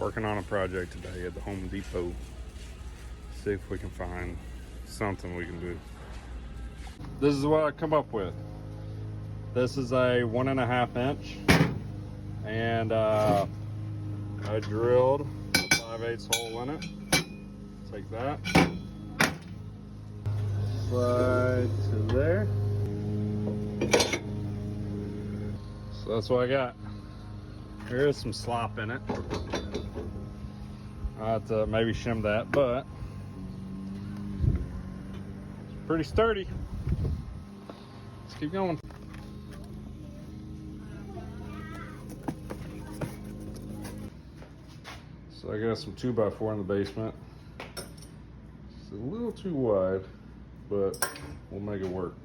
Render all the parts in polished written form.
Working on a project today at the Home Depot. See if we can find something we can do. This is what I come up with. This is a 1.5 inch, and I drilled a 5/8 hole in it. Take that, slide to there. So that's what I got. There is some slop in it. I'll have to maybe shim that, but it's pretty sturdy. Let's keep going. So I got some 2x4 in the basement. It's a little too wide, but we'll make it work.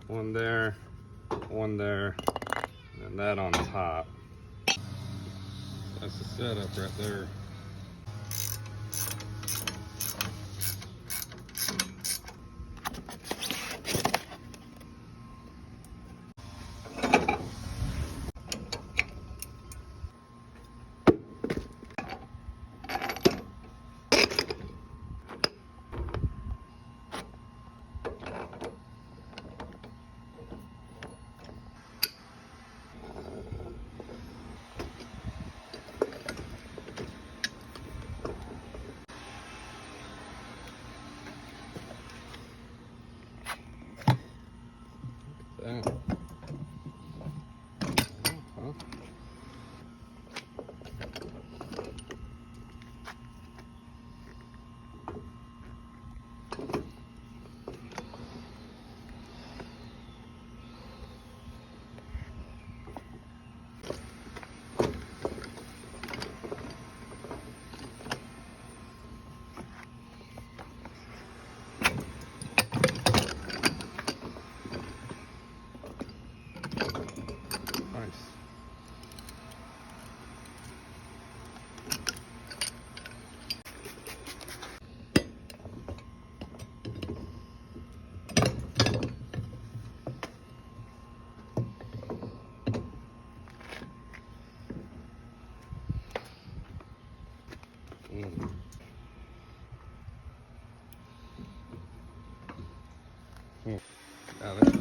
One there, and that on top. That's the setup right there. That. Uh-huh. Nice. Got it.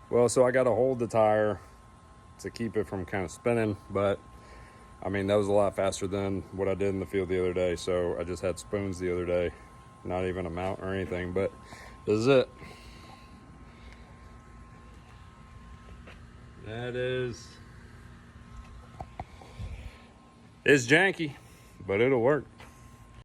Well, so I got to hold the tire to keep it from kind of spinning, but I mean, that was a lot faster than what I did in the field the other day. So I just had spoons the other day, not even a mount or anything, but this is it. That is, it's janky, but it'll work.